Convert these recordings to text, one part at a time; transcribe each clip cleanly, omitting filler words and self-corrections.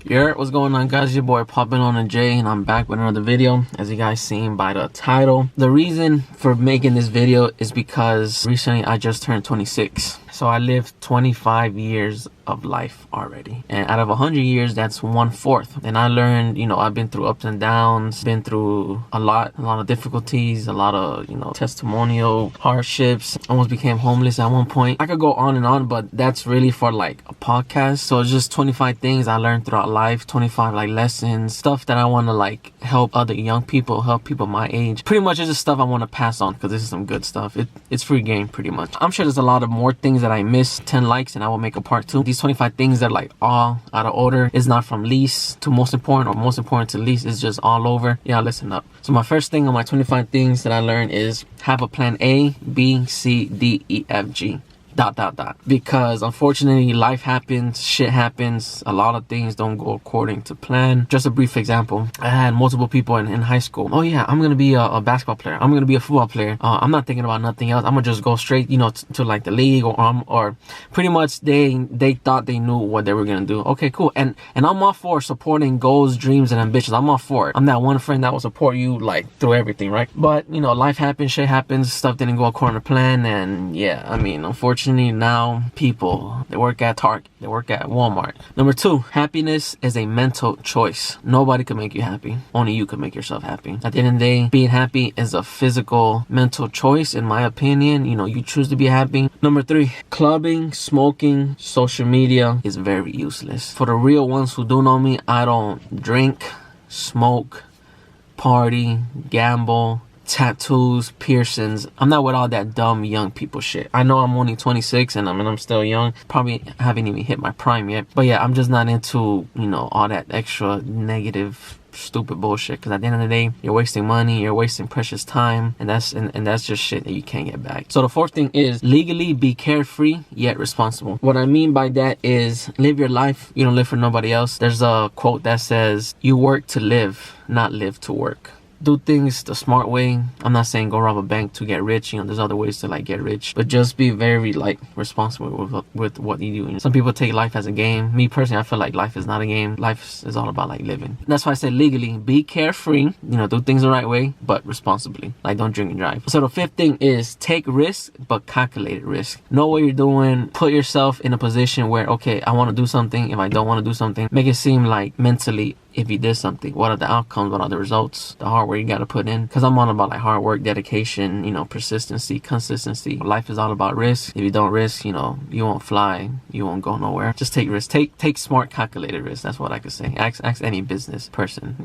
Yeah, what's going on, guys? Your boy Poppin' on a J, and I'm back with another video. As you guys seen by the title, the reason for making this video is because recently I just turned 26. So I lived 25 years of life already, and out of 100 years, that's 1/4. And I learned, I've been through ups and downs, been through a lot of difficulties, a lot of testimonial hardships. Almost became homeless at one point. I could go on and on, but that's really for like a podcast. So it's just 25 things I learned throughout life, 25 like lessons, stuff that I want to like help other young people, help people my age. Pretty much it's just stuff I want to pass on, because this is some good stuff. It's free game pretty much. I'm sure there's a lot of more things that I missed. 10 likes and I will make a part 2. These 25 things that are like all out of order. It's not from least to most important or most important to least. It's just all over. Yeah, listen up. So my first thing on my 25 things that I learned is have a plan A, B, C, D, E, F, G. ... Because unfortunately life happens, shit happens, a lot of things don't go according to plan. Just a brief example, I had multiple people in high school. Oh yeah, I'm gonna be a basketball player, I'm gonna be a football player, I'm not thinking about nothing else, I'm gonna just go straight to like the league, or pretty much they thought they knew what they were gonna do. Okay, cool. And I'm all for supporting goals, dreams, and ambitions. I'm all for it. I'm that one friend that will support you like through everything, right? But life happens, shit happens, stuff didn't go according to plan. And yeah, I mean, unfortunately now people, they work at Target, they work at Walmart. Number 2, happiness is a mental choice. Nobody can make you happy, only you can make yourself happy. At the end of the day, being happy is a physical, mental choice, in my opinion. You choose to be happy. Number 3, clubbing, smoking, social media is very useless. For the real ones who do know me, I don't drink, smoke, party, gamble, tattoos, piercings. I'm not with all that dumb young people shit. I know I'm only 26 and I'm still young. Probably haven't even hit my prime yet. But yeah, I'm just not into, all that extra negative, stupid bullshit. Because at the end of the day, you're wasting money, you're wasting precious time, and that's just shit that you can't get back. So the 4th thing is legally be carefree yet responsible. What I mean by that is live your life. You don't live for nobody else. There's a quote that says, "You work to live, not live to work." Do things the smart way. I'm not saying go rob a bank to get rich. There's other ways to like get rich, but just be very like responsible with what you do. Some people take life as a game. Me personally, I feel like life is not a game. Life is all about like living. That's why I said legally be carefree. Do things the right way, but responsibly. Like don't drink and drive. So the 5th thing is take risk, but calculated risk. Know what you're doing. Put yourself in a position where, okay, I want to do something. If I don't want to do something, make it seem like mentally, if you did something, what are the outcomes, what are the results, the hard work you got to put in. Because I'm on about like hard work, dedication, persistency, consistency. Life is all about risk. If you don't risk, you won't fly, you won't go nowhere. Just take risks. Take smart, calculated risks. That's what I could say. Ask any business person,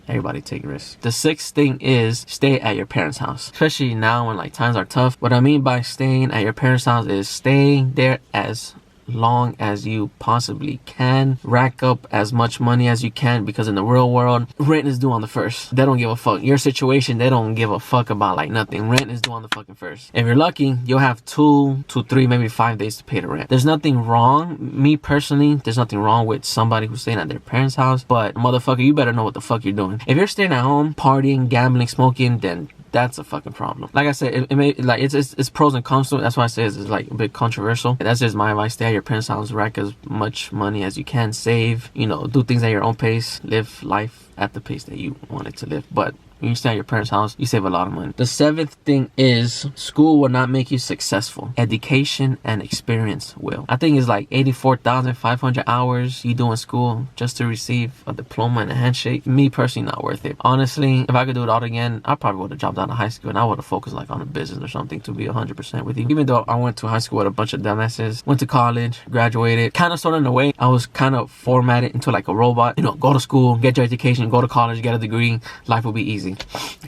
everybody take risks. The 6th thing is stay at your parents' house. Especially now when like times are tough. What I mean by staying at your parents' house is stay there as long as you possibly can. Rack up as much money as you can, because in the real world, rent is due on the 1st. They don't give a fuck. Your situation, they don't give a fuck about like nothing. Rent is due on the fucking 1st. If you're lucky, you'll have 2 to 3, maybe 5 days to pay the rent. There's nothing wrong, me personally, there's nothing wrong with somebody who's staying at their parents' house, but motherfucker, you better know what the fuck you're doing. If you're staying at home, partying, gambling, smoking, then that's a fucking problem. Like I said, it's pros and cons to it. That's why I say it's like a bit controversial. That's just my advice. Stay at your parents' house, rack as much money as you can, save, do things at your own pace, live life at the pace that you want it to live. But when you stay at your parents' house, you save a lot of money. The 7th thing is school will not make you successful. Education and experience will. I think it's like 84,500 hours you do in school just to receive a diploma and a handshake. Me personally, not worth it. Honestly, if I could do it all again, I probably would have dropped out of high school and I would have focused like on a business or something, to be 100% with you. Even though I went to high school with a bunch of dumbasses, went to college, graduated, kind of sort of in a way, I was kind of formatted into like a robot. Go to school, get your education, go to college, get a degree, life will be easy.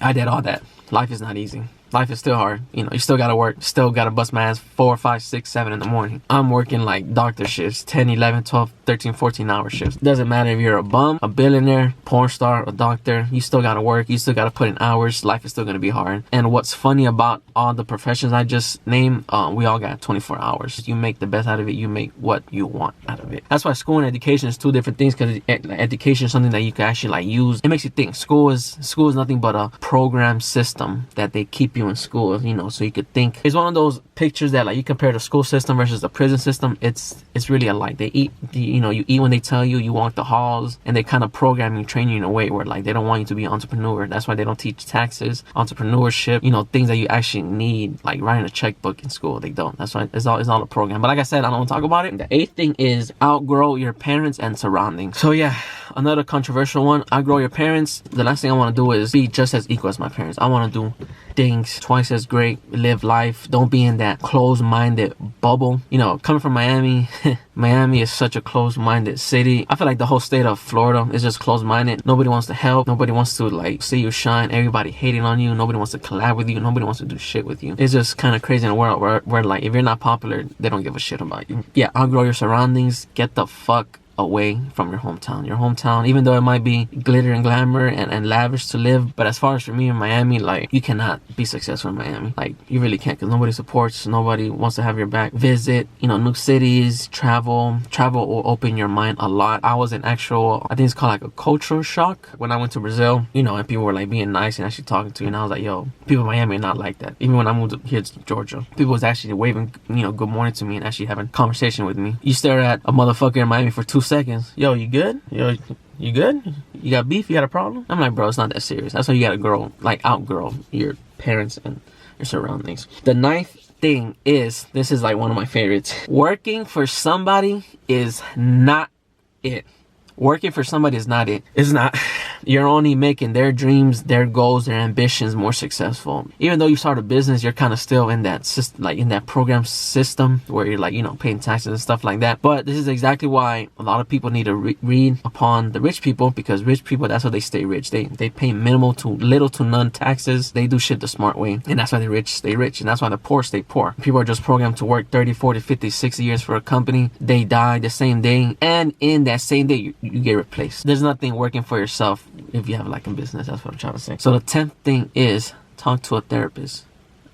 I did all that. Life is not easy. Life is still hard. You still gotta work, still gotta bust my ass 4, 5, 6, 7 in the morning. I'm working like doctor shifts, 10, 11, 12, 13, 14 hour shifts. Doesn't matter if you're a bum, a billionaire, porn star, a doctor, you still gotta work, you still gotta put in hours. Life is still gonna be hard. And what's funny about all the professions I just named, we all got 24 hours. You make the best out of it, you make what you want out of it. That's why school and education is 2 different things, because education is something that you can actually like use. It makes you think. School is nothing but a program system that they keep you you in school, you know, so you could think. It's one of those pictures that like you compare the school system versus the prison system. It's really alike. They eat, you know, you eat when they tell you, you walk the halls, and they kind of program you, train you in a way where like they don't want you to be an entrepreneur. That's why they don't teach taxes, entrepreneurship, you know, things that you actually need, like writing a checkbook in school. They don't. That's why it's all a program. But like I said, I don't want to talk about it. The 8th thing is outgrow your parents and surroundings. So yeah, another controversial one. Outgrow your parents. The last thing I want to do is be just as equal as my parents. I want to do things twice as great, live life. Don't be in that closed-minded bubble. You know, coming from Miami, Miami is such a closed-minded city. I feel like the whole state of Florida is just closed-minded. Nobody wants to help. Nobody wants to like see you shine. Everybody hating on you. Nobody wants to collab with you. Nobody wants to do shit with you. It's just kind of crazy in a world where like if you're not popular, they don't give a shit about you. Yeah, outgrow your surroundings. Get the fuck away from your hometown. Your hometown, even though it might be glitter and glamour and lavish to live, but as far as for me in Miami, like you cannot be successful in Miami. Like you really can't, because nobody supports, nobody wants to have your back. Visit, you know, new cities, travel will open your mind a lot. I was in actual, I think it's called like a cultural shock when I went to Brazil, you know, and people were like being nice and actually talking to you, and I was like, yo, people in Miami are not like that. Even when I moved here to Georgia, people was actually waving, you know, good morning to me and actually having a conversation with me. You stare at a motherfucker in Miami for 2 seconds. Yo, you good? Yo, you good? You got beef? You got a problem? I'm like, bro, it's not that serious. That's why you gotta grow, like outgrow your parents and your surroundings. The 9th thing is, this is like one of my favorites. Working for somebody is not it. Working for somebody is not it. It's not. You're only making their dreams, their goals, their ambitions more successful. Even though you start a business, you're kind of still in that system, like in that program system where you're like, you know, paying taxes and stuff like that. But this is exactly why a lot of people need to read upon the rich people, because rich people, that's how they stay rich. They pay minimal to little to none taxes. They do shit the smart way. And that's why the rich stay rich. And that's why the poor stay poor. People are just programmed to work 30, 40, 50, 60 years for a company. They die the same day. And in that same day, you get replaced. There's nothing working for yourself if you have like a business. That's what I'm trying to say. So the 10th thing is talk to a therapist,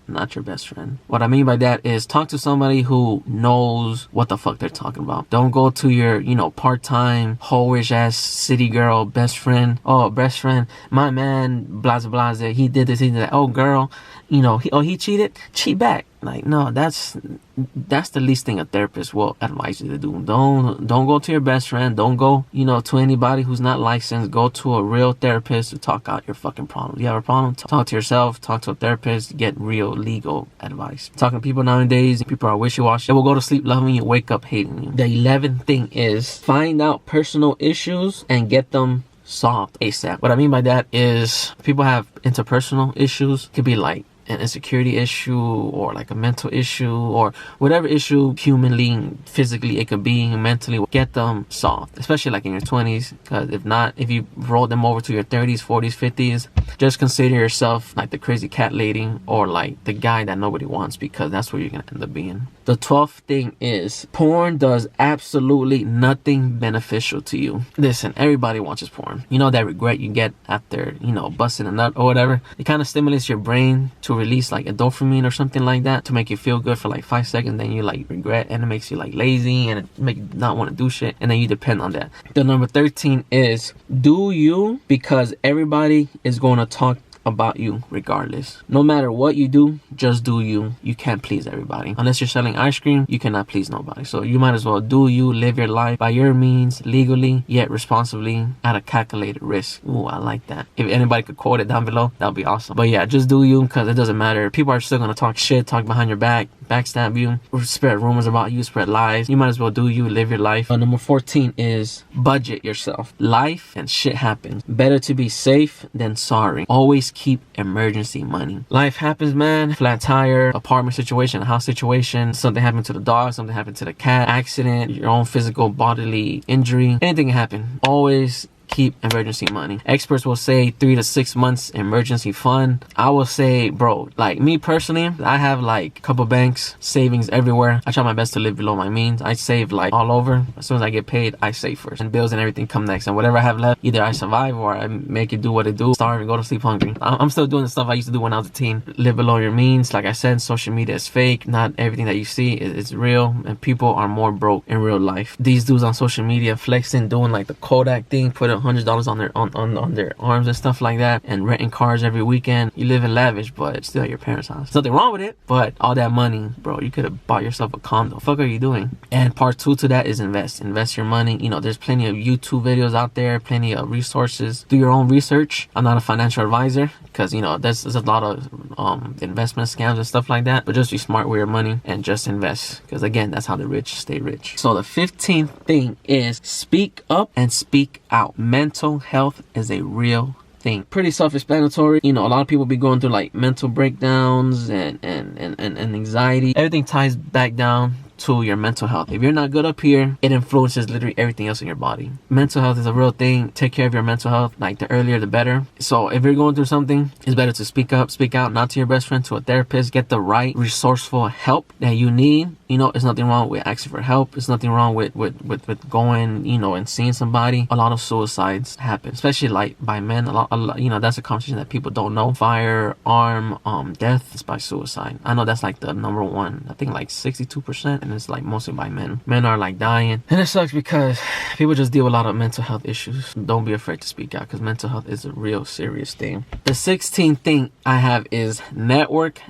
not your best friend. What I mean by that is talk to somebody who knows what the fuck they're talking about. Don't go to your, you know, part-time, hoish ass city girl best friend. Oh, best friend, my man, blah, blah, blah, he did this, he did that. Oh, girl, you know, he cheated, cheat back. Like, no, that's the least thing a therapist will advise you to do. Don't go to your best friend. Don't go, you know, to anybody who's not licensed. Go to a real therapist to talk out your fucking problem. You have a problem? Talk to yourself. Talk to a therapist. Get real legal advice. Talking to people nowadays, people are wishy-washy. They will go to sleep loving you, wake up hating you. The 11th thing is find out personal issues and get them solved ASAP. What I mean by that is people have interpersonal issues. It could be like an insecurity issue or like a mental issue or whatever issue, humanly, physically it could be, mentally. Get them solved, especially like in your 20s, because if not, if you roll them over to your 30s, 40s, 50s, just consider yourself like the crazy cat lady or like the guy that nobody wants, because that's where you're gonna end up being. The 12th thing is porn does absolutely nothing beneficial to you. Listen, everybody watches porn. You know that regret you get after, you know, busting a nut or whatever? It kind of stimulates your brain to release like a dopamine or something like that to make you feel good for like 5 seconds. Then you like regret, and it makes you like lazy, and it make you not want to do shit, and then you depend on that. The number 13 is do you, because everybody is going to talk about you regardless. No matter what you do, just do you. You can't please everybody. Unless you're selling ice cream, you cannot please nobody. So you might as well do you, live your life by your means, legally, yet responsibly, at a calculated risk. Ooh, I like that. If anybody could quote it down below, that would be awesome. But yeah, just do you, because it doesn't matter. People are still going to talk shit, talk behind your back, backstab you, or spread rumors about you, spread lies. You might as well do you, live your life. Number 14 is budget yourself. Life and shit happens. Better to be safe than sorry. Always keep emergency money. Life happens, man. Flat tire, apartment situation, house situation, something happened to the dog, something happened to the cat, accident, your own physical bodily injury, anything can happen. Always keep emergency money. Experts will say 3 to 6 months emergency fund. I will say, bro, like me personally, I have like a couple banks, savings everywhere. I try my best to live below my means. I save like all over. As soon as I get paid, I save first, and bills and everything come next. And whatever I have left, either I survive or I make it do what it do, starve and go to sleep hungry. I'm still doing the stuff I used to do when I was a teen. Live below your means. Like I said, social media is fake. Not everything that you see is real, and people are more broke in real life. These dudes on social media flexing, doing like the Kodak thing, put $100 on their arms and stuff like that, and renting cars every weekend. You live in lavish, but still at your parents' house. There's nothing wrong with it, but all that money, bro, you could have bought yourself a condo. What the fuck are you doing? And part 2 to that is invest your money. You know, there's plenty of YouTube videos out there, plenty of resources. Do your own research. I'm not a financial advisor, because you know there's a lot of investment scams and stuff like that, but just be smart with your money and just invest, because again, that's how the rich stay rich. So the 15th thing is speak up and speak out. Mental health is a real thing. Pretty self-explanatory. You know, a lot of people be going through like mental breakdowns and anxiety. Everything ties back down to your mental health. If you're not good up here, it influences literally everything else in your body. Mental health is a real thing. Take care of your mental health. Like, the earlier the better. So if you're going through something, it's better to speak up, speak out, not to your best friend, to a therapist. Get the right resourceful help that you need. You know, there's nothing wrong with asking for help. There's nothing wrong with going, you know, and seeing somebody. A lot of suicides happen, especially like by men. A lot, you know, that's a conversation that people don't know. Firearm death is by suicide. I know that's like the number one. I think like 62%, and it's like mostly by men. Men are like dying, and it sucks because people just deal with a lot of mental health issues. Don't be afraid to speak out, because mental health is a real serious thing. The 16th thing I have is network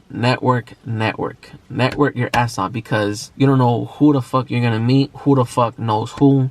your ass off, because you don't know who the fuck you're gonna meet, who the fuck knows who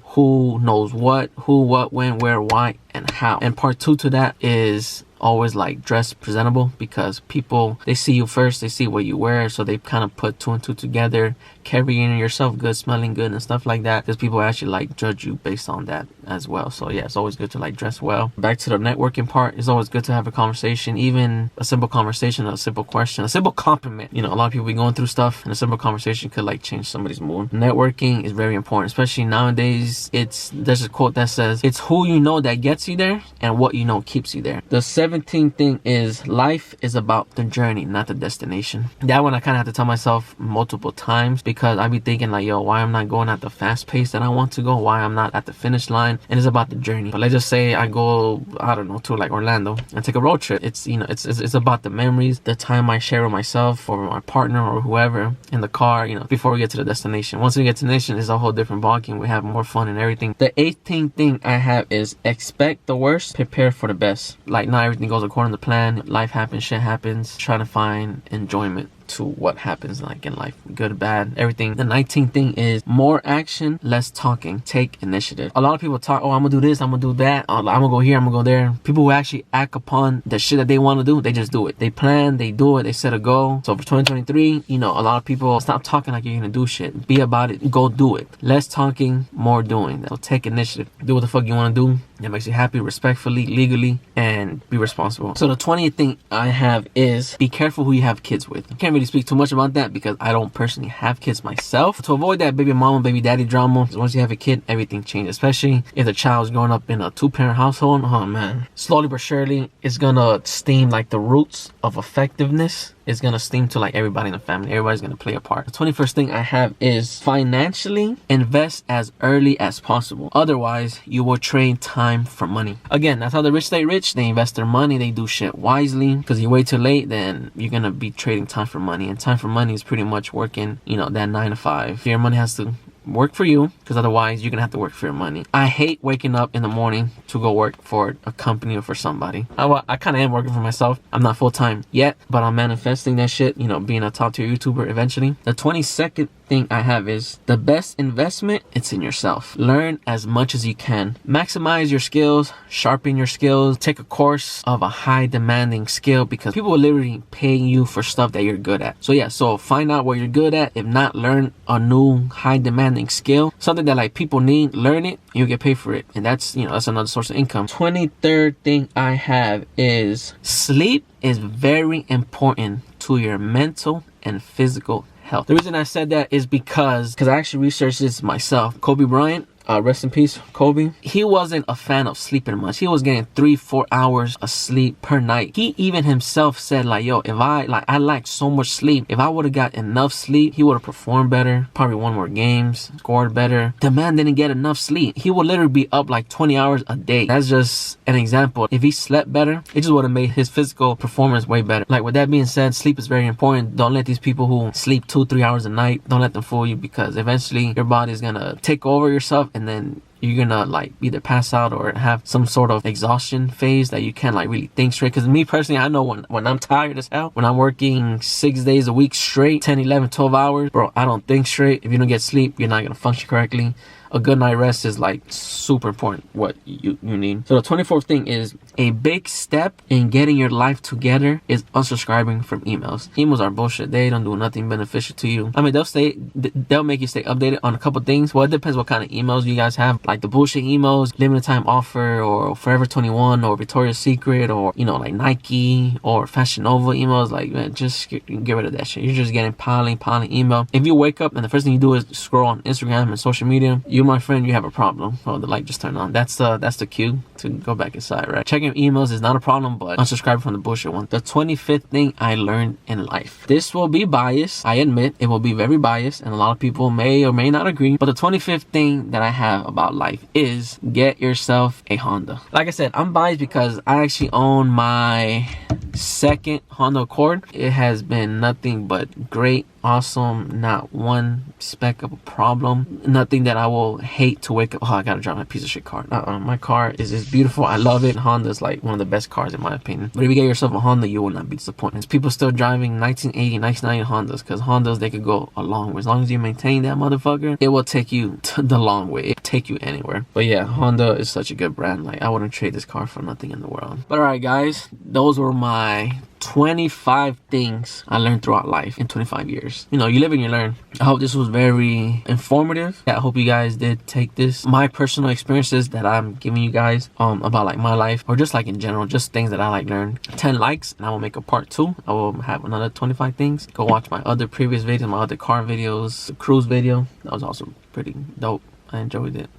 knows what, who, what, when, where, why, and how. And part 2 to that is always like dress presentable, because people, they see you first, they see what you wear, so they kind of put 2 and 2 together, carrying yourself good, smelling good and stuff like that, because people actually like judge you based on that as well. So yeah, it's always good to like dress well. Back to the networking part, it's always good to have a conversation, even a simple conversation, a simple question, a simple compliment. You know, a lot of people be going through stuff, and a simple conversation could like change somebody's mood. Networking is very important, especially nowadays. There's a quote that says, it's who you know that gets you there, and what you know keeps you there. The 17th thing is life is about the journey, not the destination. That one I kind of have to tell myself multiple times, because I be thinking like, yo, why I'm not going at the fast pace that I want to go, why I'm not at the finish line. And it's about the journey. But let's just say I go, I don't know, to like Orlando and take a road trip. It's, you know, it's about the memories, the time I share with myself or my partner or whoever in the car, you know, before we get to the destination. Once we get to the destination, it's a whole different ballgame. We have more fun and everything. The 18th thing I have is expect the worst, prepare for the best. Like, not everything goes according to plan. Life happens, shit happens. Try to find enjoyment to what happens, like in life, good, bad, everything. The 19th thing is more action, less talking. Take initiative. A lot of people talk, oh, I'm gonna do this, I'm gonna do that, I'm gonna go here, I'm gonna go there. People who actually act upon the shit that they want to do, they just do it. They plan, they do it, they set a goal. So for 2023, you know, a lot of people, stop talking like you're gonna do shit. Be about it, go do it. Less talking, more doing. So take initiative. Do what the fuck you want to do that makes you happy, respectfully, legally, and be responsible. So the 20th thing I have is be careful who you have kids with. I can't really speak too much about that because I don't personally have kids myself. To avoid that baby mama, baby daddy drama, once you have a kid, everything changes. Especially if the child's growing up in a 2-parent household. Oh man, slowly but surely, it's gonna steam like the roots of effectiveness. It's gonna steam to like everybody in the family. Everybody's gonna play a part. The 21st thing I have is financially invest as early as possible. Otherwise, you will trade time for money. Again, that's how the rich stay rich. They invest their money. They do shit wisely. Because you wait too late, then you're gonna be trading time for money. And time for money is pretty much working, you know, that 9 to 5. Your money has to work for you, because otherwise you're gonna have to work for your money. I hate waking up in the morning to go work for a company or for somebody. I kind of am working for myself. I'm not full-time yet, but I'm manifesting that shit, you know, being a top tier YouTuber eventually. The 22nd thing I have is the best investment, it's in yourself. Learn as much as you can. Maximize your skills, sharpen your skills, take a course of a high demanding skill, because people will literally pay you for stuff that you're good at. So yeah, so find out what you're good at. If not, learn a new high demanding skill, something that like people need. Learn it, you'll get paid for it, and that's, you know, that's another source of income. 23rd thing I have is sleep is very important to your mental and physical health. The reason I said that is because I actually researched this myself. Kobe Bryant, rest in peace, Kobe. He wasn't a fan of sleeping much. He was getting 3-4 hours of sleep per night. He even himself said like, yo, if I lacked so much sleep, if I would have got enough sleep, he would have performed better, probably won more games, scored better. The man didn't get enough sleep. He would literally be up like 20 hours a day. That's just an example. If he slept better, it just would have made his physical performance way better. Like, with that being said, sleep is very important. Don't let these people who sleep 2-3 hours a night, don't let them fool you, because eventually your body is gonna take over yourself, and and then you're gonna like either pass out or have some sort of exhaustion phase that you can't like really think straight. Because me personally, I know when I'm tired as hell, when I'm working 6 days a week straight, 10, 11, 12 hours, bro, I don't think straight. If you don't get sleep, you're not gonna function correctly. A good night rest is like super important, what you need. So the 24th thing is, a big step in getting your life together is unsubscribing from emails. Emails are bullshit. They don't do nothing beneficial to you. I mean, they'll make you stay updated on a couple things. Well, it depends what kind of emails you guys have. Like the bullshit emails, limited time offer, or Forever 21, or Victoria's Secret, or, you know, like Nike or Fashion Nova emails. Like, man, just get rid of that shit. You're just getting piling email. If you wake up and the first thing you do is scroll on Instagram and social media, you, my friend, you have a problem. Oh, the light just turned on. That's the cue to go back inside, right? Checking emails is not a problem, but unsubscribe from the bullshit one. The 25th thing I learned in life. This will be biased. I admit it will be very biased, and a lot of people may or may not agree. But the 25th thing that I have about life is get yourself a Honda. Like I said, I'm biased because I actually own my second Honda Accord. It has been nothing but great, awesome, not one speck of a problem, nothing that I will hate to wake up, oh, I gotta drive my piece of shit car. My car is beautiful. I love it. Honda's like one of the best cars in my opinion. But if you get yourself a Honda, you will not be disappointed. People still driving 1980, 1990 Hondas, because Hondas, they could go a long way. As long as you maintain that motherfucker, it will take you to the long way. It'll take you anywhere. But yeah, Honda is such a good brand. Like, I wouldn't trade this car for nothing in the world. But alright guys, those were my 25 things I learned throughout life in 25 years. You know, you live and you learn. I hope this was very informative. I hope you guys did take this, my personal experiences that I'm giving you guys about like my life, or just like in general, just things that I like learned. 10 likes and I will make a part 2. I will have another 25 things. Go watch my other previous videos, my other car videos, the cruise video. That was also pretty dope. I enjoyed it.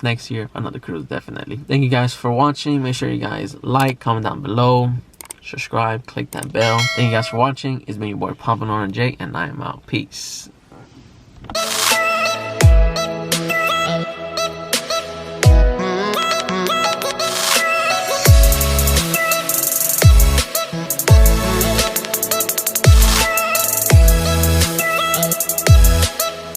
Next year, another cruise, definitely. Thank you guys for watching. Make sure you guys like, comment down below, subscribe, click that bell. Thank you guys for watching. It's been your boy Poppin' on J, and I am out. Peace.